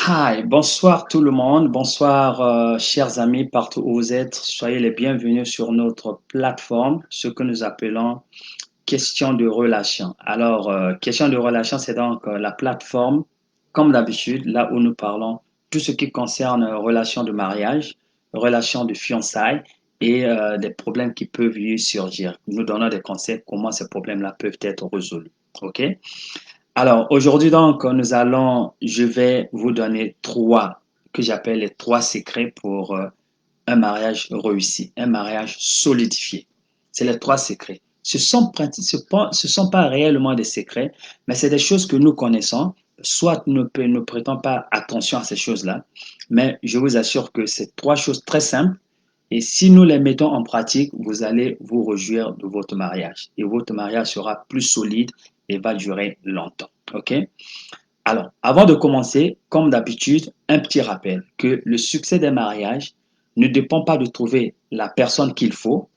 Hi, bonsoir tout le monde, bonsoir chers amis partout où vous êtes. Soyez les bienvenus sur notre plateforme, ce que nous appelons question de relation. Alors, question de relation, c'est donc la plateforme, comme d'habitude, là où nous parlons tout ce qui concerne relations de mariage, relations de fiançailles et des problèmes qui peuvent y surgir. Nous donnons des conseils comment ces problèmes-là peuvent être résolus. OK? Alors, aujourd'hui, donc, je vais vous donner trois, que j'appelle les trois secrets pour un mariage réussi, un mariage solidifié. C'est les trois secrets. Ce sont pas réellement des secrets, mais c'est des choses que nous connaissons. Soit ne prêtons pas attention à ces choses-là, mais je vous assure que c'est trois choses très simples. Et si nous les mettons en pratique, vous allez vous réjouir de votre mariage. Et votre mariage sera plus solide et va durer longtemps. OK? Alors, avant de commencer, comme d'habitude, un petit rappel que le succès des mariages ne dépend pas de trouver la personne qu'il faut,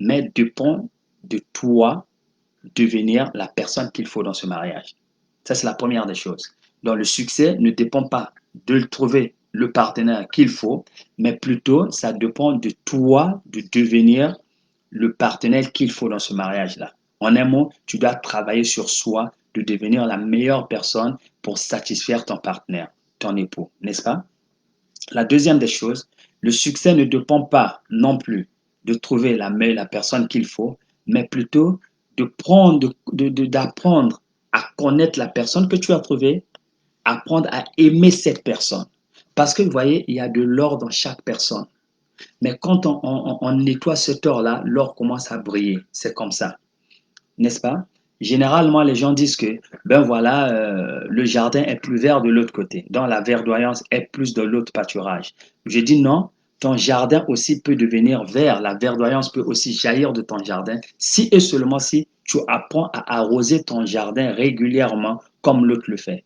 mais dépend de toi devenir la personne qu'il faut dans ce mariage. Ça, c'est la première des choses. Donc, le succès ne dépend pas de trouver le partenaire qu'il faut, mais plutôt, ça dépend de toi de devenir le partenaire qu'il faut dans ce mariage-là. En un mot, tu dois travailler sur soi, de devenir la meilleure personne pour satisfaire ton partenaire, ton époux, n'est-ce pas? La deuxième des choses, le succès ne dépend pas non plus de trouver la personne qu'il faut, mais plutôt d'apprendre à connaître la personne que tu as trouvée, apprendre à aimer cette personne. Parce que vous voyez, il y a de l'or dans chaque personne. Mais quand on nettoie cet or-là, l'or commence à briller. C'est comme ça, n'est-ce pas? Généralement, les gens disent que, ben voilà, le jardin est plus vert de l'autre côté. Donc, la verdoyance est plus de l'autre pâturage. Je dis non, ton jardin aussi peut devenir vert. La verdoyance peut aussi jaillir de ton jardin si et seulement si tu apprends à arroser ton jardin régulièrement comme l'autre le fait.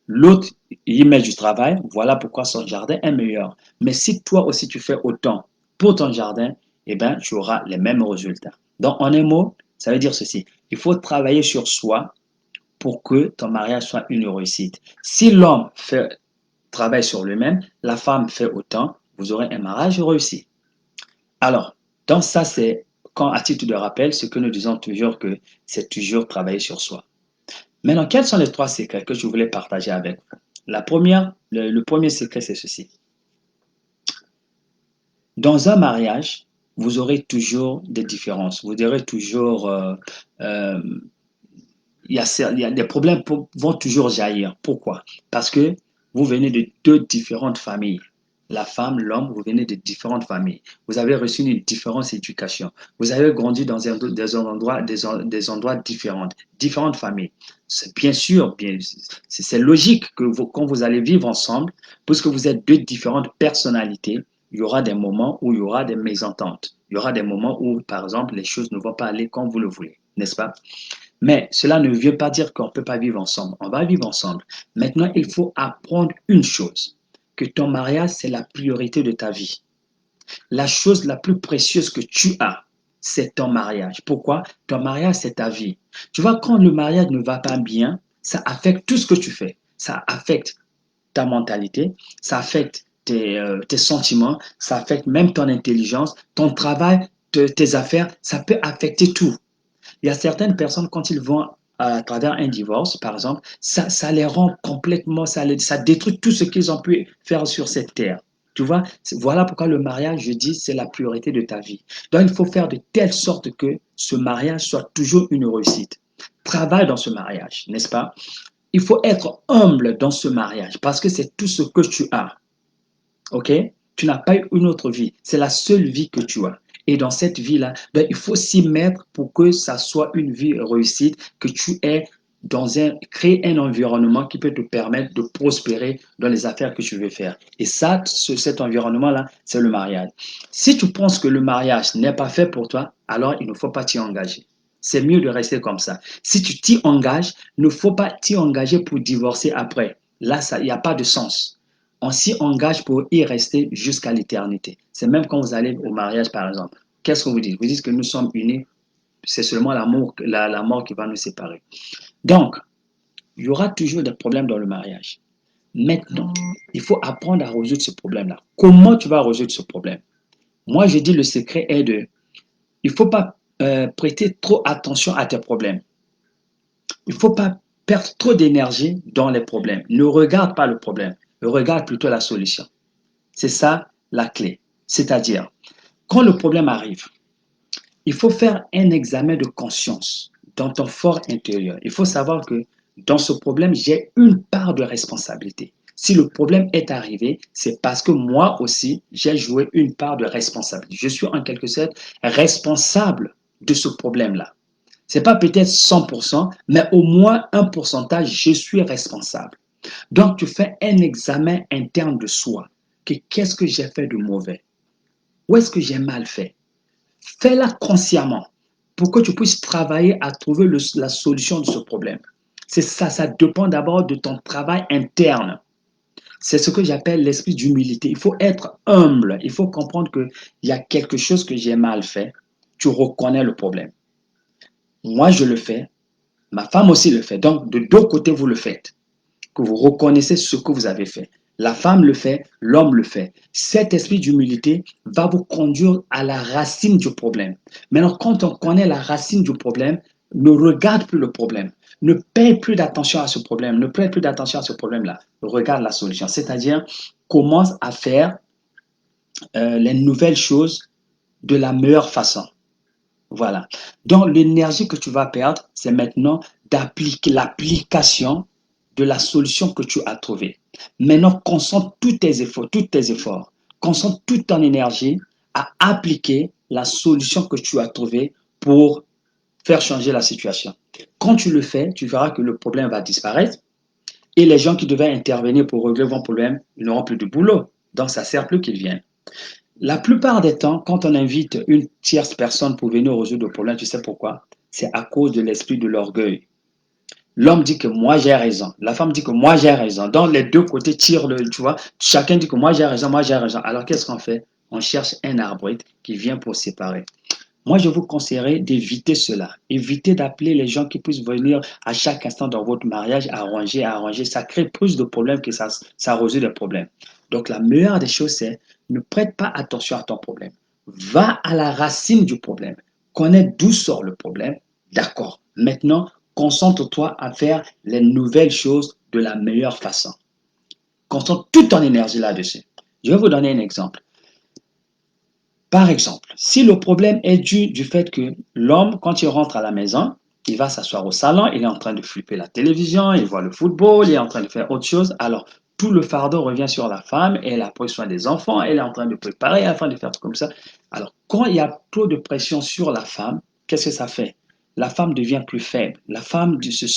L'autre, il met du travail, voilà pourquoi son jardin est meilleur. Mais si toi aussi tu fais autant pour ton jardin, eh ben, tu auras les mêmes résultats. Donc, en un mot, ça veut dire ceci. Il faut travailler sur soi pour que ton mariage soit une réussite. Si l'homme travaille sur lui-même, la femme fait autant, vous aurez un mariage réussi. Alors, donc ça, c'est, quand à titre de rappel, ce que nous disons toujours que c'est toujours travailler sur soi. Maintenant, quels sont les trois secrets que je voulais partager avec vous? Le premier secret, c'est ceci. Dans un mariage, vous aurez toujours des différences. Vous aurez toujours, euh, il y a des problèmes vont toujours jaillir. Pourquoi? Parce que vous venez de deux différentes familles. La femme, l'homme, vous venez de différentes familles. Vous avez reçu une différente éducation. Vous avez grandi dans des endroits différents, différentes familles. C'est bien sûr, c'est logique que quand vous allez vivre ensemble, puisque vous êtes deux différentes personnalités, il y aura des moments où il y aura des mésententes. Il y aura des moments où, par exemple, les choses ne vont pas aller comme vous le voulez, n'est-ce pas? Mais cela ne veut pas dire qu'on ne peut pas vivre ensemble. On va vivre ensemble. Maintenant, il faut apprendre une chose, que ton mariage, c'est la priorité de ta vie. La chose la plus précieuse que tu as, c'est ton mariage. Pourquoi? Ton mariage, c'est ta vie. Tu vois, quand le mariage ne va pas bien, ça affecte tout ce que tu fais. Ça affecte ta mentalité, ça affecte tes sentiments, ça affecte même ton intelligence, ton travail, tes affaires, ça peut affecter tout. Il y a certaines personnes, quand ils vont à travers un divorce, par exemple, ça les rend complètement, ça détruit tout ce qu'ils ont pu faire sur cette terre. Tu vois, voilà pourquoi le mariage, je dis, c'est la priorité de ta vie. Donc, il faut faire de telle sorte que ce mariage soit toujours une réussite. Travaille dans ce mariage, n'est-ce pas? Il faut être humble dans ce mariage parce que c'est tout ce que tu as. OK? Tu n'as pas eu une autre vie. C'est la seule vie que tu as. Et dans cette vie-là, ben, il faut s'y mettre pour que ça soit une vie réussite, que tu aies créer un environnement qui peut te permettre de prospérer dans les affaires que tu veux faire. Et ça, cet environnement-là, c'est le mariage. Si tu penses que le mariage n'est pas fait pour toi, alors il ne faut pas t'y engager. C'est mieux de rester comme ça. Si tu t'y engages, il ne faut pas t'y engager pour divorcer après. Là, il n'y a pas de sens. On s'y engage pour y rester jusqu'à l'éternité. C'est même quand vous allez au mariage, par exemple. Qu'est-ce que vous dites? Vous dites que nous sommes unis, c'est seulement l'amour, la mort qui va nous séparer. Donc, il y aura toujours des problèmes dans le mariage. Maintenant, il faut apprendre à résoudre ce problème-là. Comment tu vas résoudre ce problème? Moi, je dis le secret est il ne faut pas prêter trop attention à tes problèmes. Il ne faut pas perdre trop d'énergie dans les problèmes. Ne regarde pas le problème, regarde plutôt la solution. C'est ça la clé. C'est-à-dire, quand le problème arrive, il faut faire un examen de conscience dans ton fort intérieur. Il faut savoir que dans ce problème, j'ai une part de responsabilité. Si le problème est arrivé, c'est parce que moi aussi, j'ai joué une part de responsabilité. Je suis en quelque sorte responsable de ce problème-là. Ce n'est pas peut-être 100%, mais au moins un pourcentage, je suis responsable. Donc, tu fais un examen interne de soi. Qu'est-ce que j'ai fait de mauvais? Où est-ce que j'ai mal fait? Fais-la consciemment pour que tu puisses travailler à trouver la solution de ce problème. C'est ça, ça dépend d'abord de ton travail interne. C'est ce que j'appelle l'esprit d'humilité. Il faut être humble. Il faut comprendre qu'il y a quelque chose que j'ai mal fait. Tu reconnais le problème. Moi, je le fais. Ma femme aussi le fait. Donc, de deux côtés, vous le faites. Que vous reconnaissez ce que vous avez fait. La femme le fait, l'homme le fait. Cet esprit d'humilité va vous conduire à la racine du problème. Maintenant, quand on connaît la racine du problème, ne regarde plus le problème. Ne paye plus d'attention à ce problème. Ne paye plus d'attention à ce problème-là. Regarde la solution. C'est-à-dire, commence à faire les nouvelles choses de la meilleure façon. Voilà. Donc, l'énergie que tu vas perdre, c'est maintenant d'appliquer l'application de la solution que tu as trouvée. Maintenant, concentre tous tes efforts, concentre toute ton énergie à appliquer la solution que tu as trouvée pour faire changer la situation. Quand tu le fais, tu verras que le problème va disparaître et les gens qui devaient intervenir pour régler vos problèmes, ils n'auront plus de boulot. Donc, ça ne sert plus qu'ils viennent. La plupart des temps, quand on invite une tierce personne pour venir résoudre le problème, tu sais pourquoi? C'est à cause de l'esprit de l'orgueil. L'homme dit que moi j'ai raison, la femme dit que moi j'ai raison. Donc les deux côtés tirent tu vois, chacun dit que moi j'ai raison, moi j'ai raison. Alors qu'est-ce qu'on fait? On cherche un arbitre qui vient pour séparer. Moi, je vous conseillerais d'éviter cela. Évitez d'appeler les gens qui puissent venir à chaque instant dans votre mariage, arranger, arranger. Ça crée plus de problèmes que ça résout des problèmes. Donc, la meilleure des choses, c'est ne prête pas attention à ton problème. Va à la racine du problème. Connais d'où sort le problème. D'accord. Maintenant, concentre-toi à faire les nouvelles choses de la meilleure façon. Concentre toute ton énergie là-dessus. Je vais vous donner un exemple. Par exemple, si le problème est dû du fait que l'homme, quand il rentre à la maison, il va s'asseoir au salon, il est en train de flipper la télévision, il voit le football, il est en train de faire autre chose. Alors, tout le fardeau revient sur la femme, et elle a pris soin des enfants, elle est en train de préparer, elle est en train de faire tout comme ça. Alors, quand il y a trop de pression sur la femme, qu'est-ce que ça fait? La femme devient plus faible. La femme elle se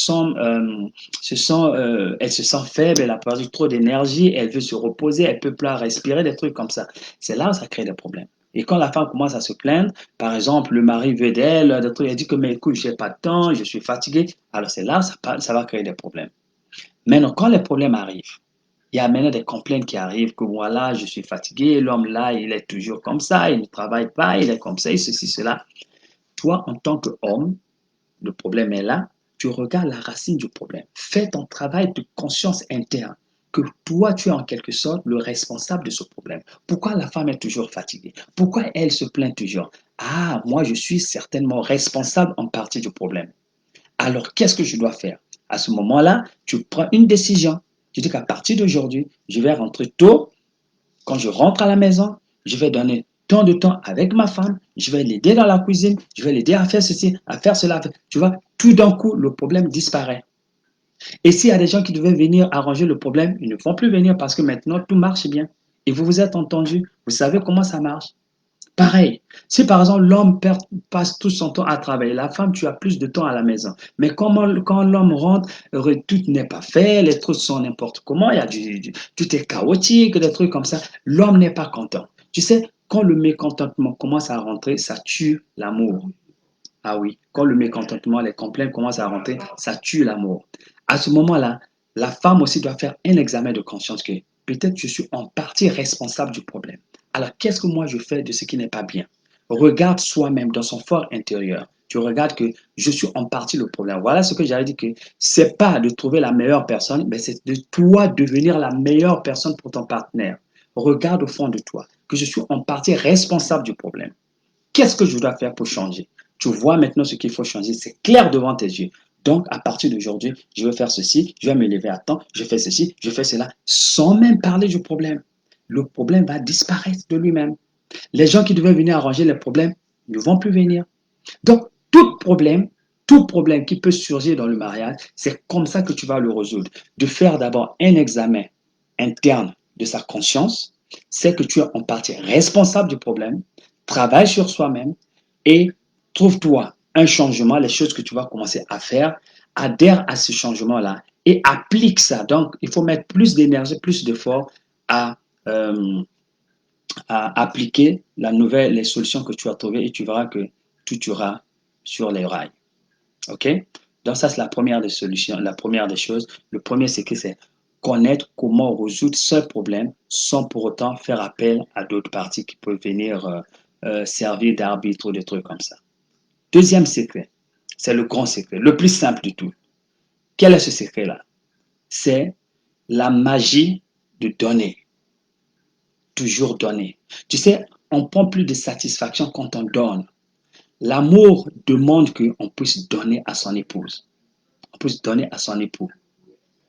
sent faible, elle a perdu trop d'énergie, elle veut se reposer, elle peut pas respirer, des trucs comme ça. C'est là où ça crée des problèmes. Et quand la femme commence à se plaindre, par exemple, le mari veut d'elle, elle dit que, mais écoute, j'ai pas de temps, je suis fatigué. Alors c'est là, ça va créer des problèmes. Maintenant, quand les problèmes arrivent, il y a maintenant des complaintes qui arrivent, que voilà, je suis fatigué, l'homme là, il est toujours comme ça, il ne travaille pas, il est comme ça, et ceci, cela. Toi, en tant qu'homme, le problème est là, tu regardes la racine du problème. Fais ton travail de conscience interne, que toi, tu es en quelque sorte le responsable de ce problème. Pourquoi la femme est toujours fatiguée? Pourquoi elle se plaint toujours? Ah, moi, je suis certainement responsable en partie du problème. Alors, qu'est-ce que je dois faire? À ce moment-là, tu prends une décision. Tu dis qu'à partir d'aujourd'hui, je vais rentrer tôt. Quand je rentre à la maison, je vais donner tant de temps avec ma femme, je vais l'aider dans la cuisine, je vais l'aider à faire ceci, à faire cela. Tu vois, tout d'un coup, le problème disparaît. Et s'il y a des gens qui devaient venir arranger le problème, ils ne vont plus venir parce que maintenant, tout marche bien. Et vous vous êtes entendu, vous savez comment ça marche. Pareil, si par exemple l'homme passe tout son temps à travailler, la femme, tu as plus de temps à la maison. Mais quand l'homme rentre, tout n'est pas fait, les trucs sont n'importe comment, tout est chaotique, des trucs comme ça. L'homme n'est pas content. Tu sais, quand le mécontentement commence à rentrer, ça tue l'amour. Ah oui, quand le mécontentement, les complaintes commencent à rentrer, ça tue l'amour. À ce moment-là, la femme aussi doit faire un examen de conscience que peut-être je suis en partie responsable du problème. Alors, qu'est-ce que moi je fais de ce qui n'est pas bien? Regarde soi-même dans son fort intérieur. Tu regardes que je suis en partie le problème. Voilà ce que j'avais dit que c'est pas de trouver la meilleure personne, mais c'est de toi devenir la meilleure personne pour ton partenaire. Regarde au fond de toi que je suis en partie responsable du problème. Qu'est-ce que je dois faire pour changer? Tu vois maintenant ce qu'il faut changer, c'est clair devant tes yeux. Donc, à partir d'aujourd'hui, je vais faire ceci, je vais me lever à temps, je fais ceci, je fais cela, sans même parler du problème. Le problème va disparaître de lui-même. Les gens qui devaient venir arranger les problèmes ne vont plus venir. Donc, tout problème qui peut surgir dans le mariage, c'est comme ça que tu vas le résoudre. De faire d'abord un examen interne de sa conscience, c'est que tu es en partie responsable du problème, travaille sur soi-même et trouve-toi un changement, les choses que tu vas commencer à faire, adhère à ce changement-là et applique ça. Donc, il faut mettre plus d'énergie, plus d'efforts à, euh, à appliquer les solutions que tu as trouvées et tu verras que tout ira sur les rails. OK? Donc, ça, c'est la première des solutions, la première des choses. Le premier, c'est que c'est connaître comment résoudre ce problème sans pour autant faire appel à d'autres parties qui peuvent venir servir d'arbitre ou des trucs comme ça. Deuxième secret, c'est le grand secret, le plus simple de tout. Quel est ce secret-là? C'est la magie de donner. Toujours donner. Tu sais, on prend plus de satisfaction quand on donne. L'amour demande qu'on puisse donner à son épouse. On puisse donner à son époux.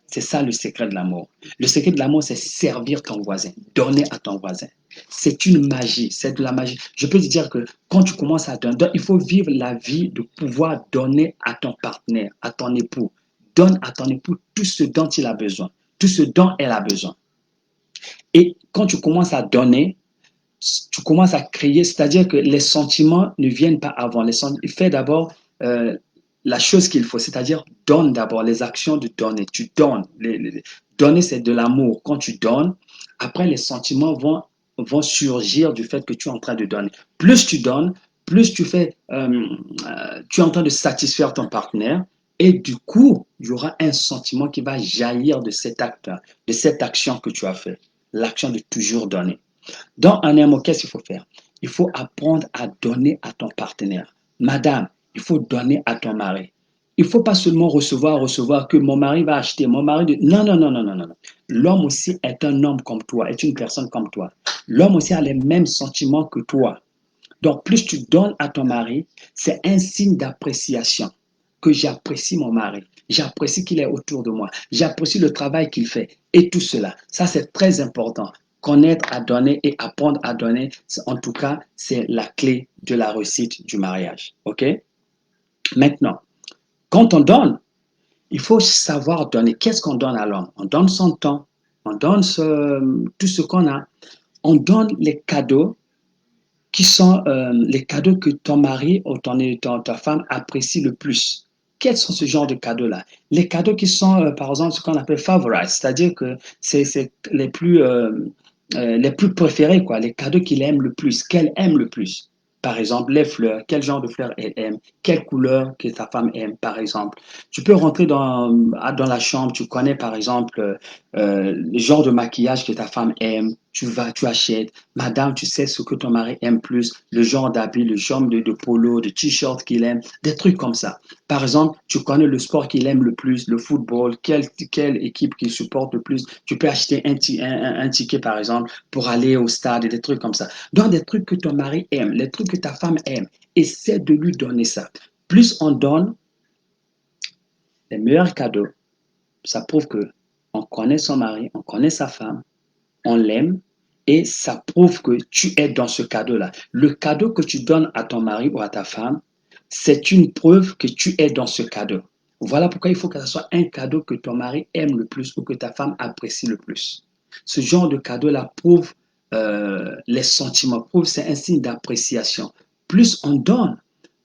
C'est ça le secret de l'amour. Le secret de l'amour, c'est servir ton voisin, donner à ton voisin. C'est une magie, c'est de la magie. Je peux te dire que quand tu commences à donner, il faut vivre la vie de pouvoir donner à ton partenaire, à ton époux. Donne à ton époux tout ce dont il a besoin, tout ce dont elle a besoin. Et quand tu commences à donner, tu commences à créer, c'est-à-dire que les sentiments ne viennent pas avant. Fais d'abord euh, la chose qu'il faut, c'est-à-dire donne d'abord les actions de donner. Tu donnes. Donner, c'est de l'amour. Quand tu donnes, après, les sentiments vont surgir du fait que tu es en train de donner. Plus tu donnes, plus tu es en train de satisfaire ton partenaire. Et du coup, il y aura un sentiment qui va jaillir de cet acte, de cette action que tu as fait. L'action de toujours donner. Donc, en un mot, qu'est-ce qu'il faut faire? Il faut apprendre à donner à ton partenaire. Madame, il faut donner à ton mari. Il ne faut pas seulement recevoir que mon mari va acheter, mon mari... Non, non, non, non, non, non. L'homme aussi est un homme comme toi, est une personne comme toi. L'homme aussi a les mêmes sentiments que toi. Donc, plus tu donnes à ton mari, c'est un signe d'appréciation, que j'apprécie mon mari, j'apprécie qu'il est autour de moi, j'apprécie le travail qu'il fait et tout cela. Ça, c'est très important. Connaître à donner et apprendre à donner, en tout cas, c'est la clé de la réussite du mariage. OK? Maintenant, quand on donne, il faut savoir donner. Qu'est-ce qu'on donne à l'homme? On donne son temps, on donne tout ce qu'on a, on donne les cadeaux qui sont les cadeaux que ton mari ou ta femme apprécie le plus. Quels sont ce genre de cadeaux-là? Les cadeaux qui sont, par exemple, ce qu'on appelle favorites, c'est-à-dire que c'est les plus préférés, quoi, les cadeaux qu'il aime le plus, qu'elle aime le plus. Par exemple, les fleurs, quel genre de fleurs elle aime, quelle couleur que ta femme aime, par exemple. Tu peux rentrer dans la chambre, tu connais, par exemple, le genre de maquillage que ta femme aime, tu achètes. Madame, tu sais ce que ton mari aime plus, le genre d'habit, le genre de polo, de t-shirt qu'il aime, des trucs comme ça. Par exemple, tu connais le sport qu'il aime le plus, le football, quelle équipe qu'il supporte le plus. Tu peux acheter un ticket, par exemple, pour aller au stade et des trucs comme ça. Donc, des trucs que ton mari aime, les trucs que ta femme aime, essaie de lui donner ça. Plus on donne, les meilleurs cadeaux, ça prouve que on connaît son mari, on connaît sa femme, on l'aime et ça prouve que tu es dans ce cadeau-là. Le cadeau que tu donnes à ton mari ou à ta femme, c'est une preuve que tu es dans ce cadeau. Voilà pourquoi il faut que ce soit un cadeau que ton mari aime le plus ou que ta femme apprécie le plus. Ce genre de cadeau-là prouve les sentiments, prouve c'est un signe d'appréciation. Plus on donne,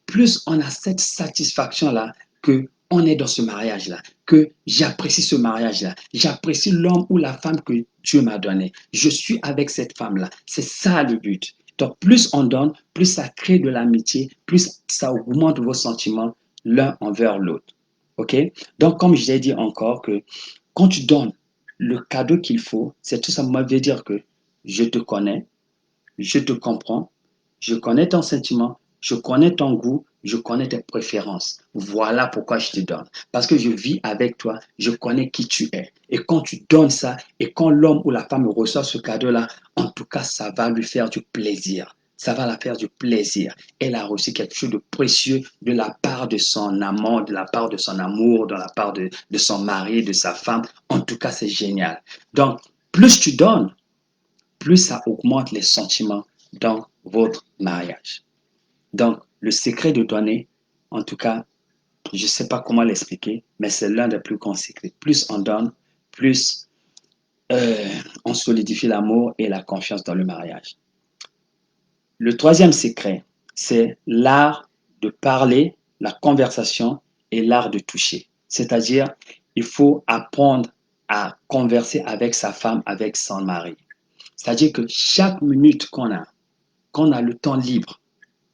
plus on a cette satisfaction-là que on est dans ce mariage-là, que j'apprécie ce mariage-là, j'apprécie l'homme ou la femme que Dieu m'a donné. Je suis avec cette femme-là. C'est ça le but. Donc, plus on donne, plus ça crée de l'amitié, plus ça augmente vos sentiments l'un envers l'autre. OK? Donc, comme je l'ai dit encore, que quand tu donnes le cadeau qu'il faut, c'est tout simplement veut dire que je te connais, je te comprends, je connais ton sentiment, je connais ton goût, Je connais tes préférences. Voilà pourquoi je te donne. Parce que je vis avec toi, je connais qui tu es. Et quand tu donnes ça, et quand l'homme ou la femme reçoit ce cadeau-là, en tout cas, ça va lui faire du plaisir. Ça va la faire du plaisir. Elle a reçu quelque chose de précieux de la part de son amant, de la part de son amour, de la part de son mari, de sa femme. En tout cas, c'est génial. Donc, plus tu donnes, plus ça augmente les sentiments dans votre mariage. Donc, le secret de donner, en tout cas, je ne sais pas comment l'expliquer, mais c'est l'un des plus grands secrets. Plus on donne, plus on solidifie l'amour et la confiance dans le mariage. Le troisième secret, c'est l'art de parler, la conversation et l'art de toucher. C'est-à-dire, il faut apprendre à converser avec sa femme, avec son mari. C'est-à-dire que chaque minute qu'on a le temps libre,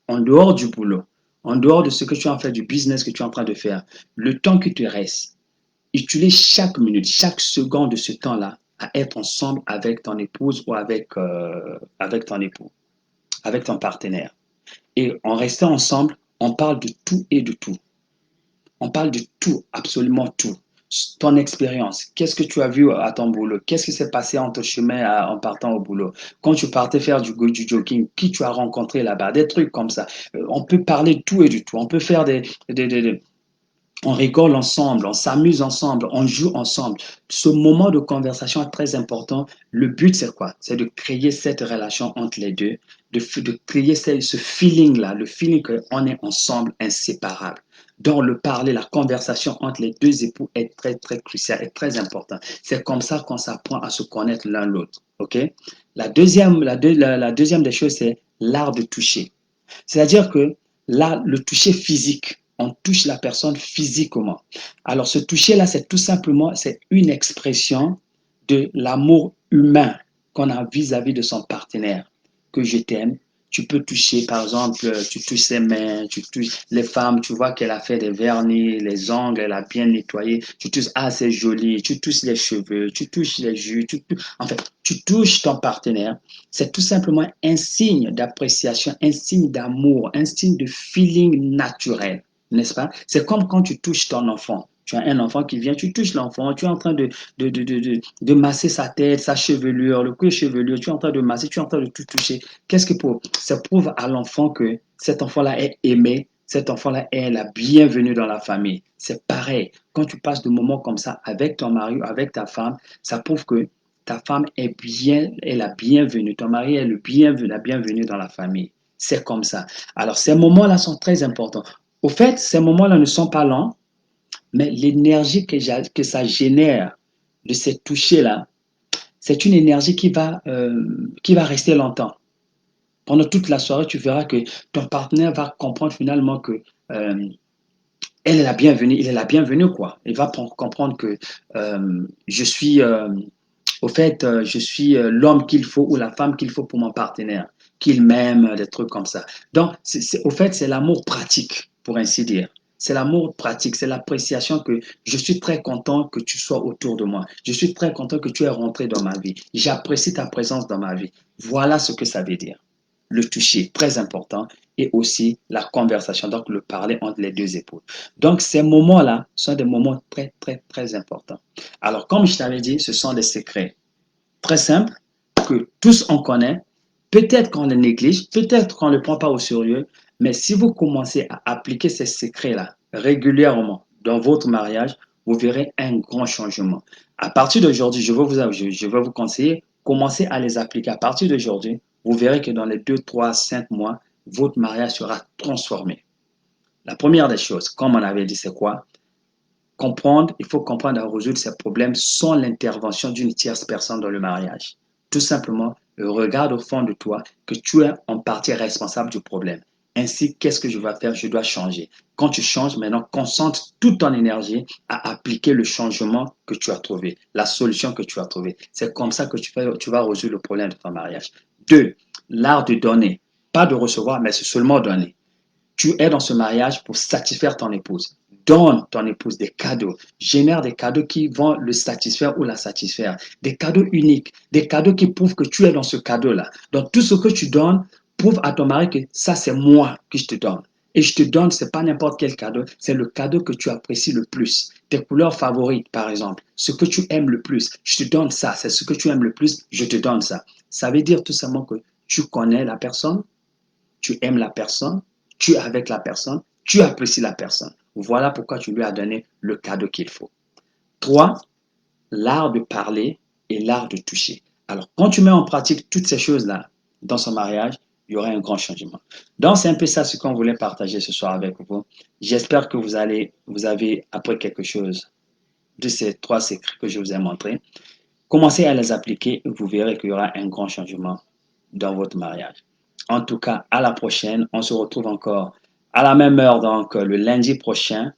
en dehors du boulot, en dehors de ce que tu as en fait, du business que tu es en train de faire, le temps qui te reste, utilise chaque minute, chaque seconde de ce temps-là à être ensemble avec ton épouse ou avec ton époux, avec ton partenaire. Et en restant ensemble, on parle de tout et de tout. On parle de tout, absolument tout. Ton expérience, qu'est-ce que tu as vu à ton boulot? Qu'est-ce qui s'est passé en ton chemin en partant au boulot? Quand tu partais faire du jogging, qui tu as rencontré là-bas? Des trucs comme ça. On peut parler de tout et du tout. On peut faire on rigole ensemble, on s'amuse ensemble, on joue ensemble. Ce moment de conversation est très important. Le but, c'est quoi? C'est de créer cette relation entre les deux, de créer ce feeling-là, le feeling qu'on est ensemble, inséparables. Donc, le parler, la conversation entre les deux époux est très, très crucial, est très important. C'est comme ça qu'on s'apprend à se connaître l'un l'autre. OK? La deuxième des choses, c'est l'art de toucher. C'est-à-dire que là, le toucher physique, on touche la personne physiquement. Alors, ce toucher-là, c'est tout simplement, c'est une expression de l'amour humain qu'on a vis-à-vis de son partenaire. Que je t'aime. Tu peux toucher, par exemple, tu touches ses mains, tu touches les femmes, tu vois qu'elle a fait des vernis, les ongles, elle a bien nettoyé, tu touches, ah, c'est joli, tu touches les cheveux, tu touches les jus, en fait, tu touches ton partenaire. C'est tout simplement un signe d'appréciation, un signe d'amour, un signe de feeling naturel, n'est-ce pas? C'est comme quand tu touches ton enfant. Tu as un enfant qui vient, tu touches l'enfant, tu es en train de masser sa tête, sa chevelure, le cuir chevelu, tu es en train de masser, tu es en train de tout toucher. Qu'est-ce que prouve? Ça prouve à l'enfant que cet enfant-là est aimé, cet enfant-là est la bienvenue dans la famille. C'est pareil. Quand tu passes de moments comme ça avec ton mari, avec ta femme, ça prouve que ta femme est la bienvenue, ton mari est le bienvenu, la bienvenue dans la famille. C'est comme ça. Alors, ces moments-là sont très importants. Au fait, ces moments-là ne sont pas lents, mais l'énergie que ça génère de ces touchés-là, c'est une énergie qui va rester longtemps. Pendant toute la soirée, tu verras que ton partenaire va comprendre finalement que euh, elle est la bienvenue, il est la bienvenue, quoi. Il va comprendre que je suis, au fait, je suis l'homme qu'il faut ou la femme qu'il faut pour mon partenaire, qu'il m'aime, des trucs comme ça. Donc, au fait, c'est l'amour pratique, pour ainsi dire. C'est l'amour pratique, c'est l'appréciation que je suis très content que tu sois autour de moi. Je suis très content que tu es rentré dans ma vie. J'apprécie ta présence dans ma vie. Voilà ce que ça veut dire. Le toucher, très important, et aussi la conversation, donc le parler entre les deux épaules. Donc, ces moments-là sont des moments très, très, très importants. Alors, comme je t'avais dit, ce sont des secrets très simples que tous on connaît. Peut-être qu'on les néglige, peut-être qu'on ne les prend pas au sérieux, mais si vous commencez à appliquer ces secrets-là régulièrement dans votre mariage, vous verrez un grand changement. À partir d'aujourd'hui, je vais vous conseiller, commencez à les appliquer. À partir d'aujourd'hui, vous verrez que dans les 2, 3, 5 mois, votre mariage sera transformé. La première des choses, comme on avait dit, c'est quoi? Il faut comprendre à résoudre ces problèmes sans l'intervention d'une tierce personne dans le mariage. Tout simplement, regarde au fond de toi que tu es en partie responsable du problème. Ainsi, qu'est-ce que je dois faire? Je dois changer. Quand tu changes, maintenant, concentre toute ton énergie à appliquer le changement que tu as trouvé, la solution que tu as trouvée. C'est comme ça que tu vas résoudre le problème de ton mariage. Deux, l'art de donner. Pas de recevoir, mais c'est seulement donner. Tu es dans ce mariage pour satisfaire ton épouse. Donne ton épouse des cadeaux. Génère des cadeaux qui vont le satisfaire ou la satisfaire. Des cadeaux uniques. Des cadeaux qui prouvent que tu es dans ce cadeau-là. Donc, tout ce que tu donnes prouve à ton mari que ça, c'est moi que je te donne. Et je te donne, c'est pas n'importe quel cadeau, c'est le cadeau que tu apprécies le plus. Tes couleurs favorites, par exemple, ce que tu aimes le plus, je te donne ça, c'est ce que tu aimes le plus, je te donne ça. Ça veut dire tout simplement que tu connais la personne, tu aimes la personne, tu es avec la personne, tu apprécies la personne. Voilà pourquoi tu lui as donné le cadeau qu'il faut. 3, l'art de parler et l'art de toucher. Alors, quand tu mets en pratique toutes ces choses-là dans son mariage, il y aura un grand changement. Donc, c'est un peu ça ce qu'on voulait partager ce soir avec vous. J'espère que vous avez appris quelque chose de ces 3 secrets que je vous ai montrés. Commencez à les appliquer et vous verrez qu'il y aura un grand changement dans votre mariage. En tout cas, à la prochaine. On se retrouve encore à la même heure, donc le lundi prochain,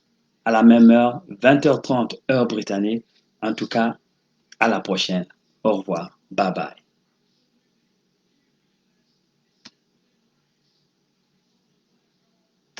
à la même heure, 20h30 heure britannique. En tout cas, à la prochaine. Au revoir. Bye bye.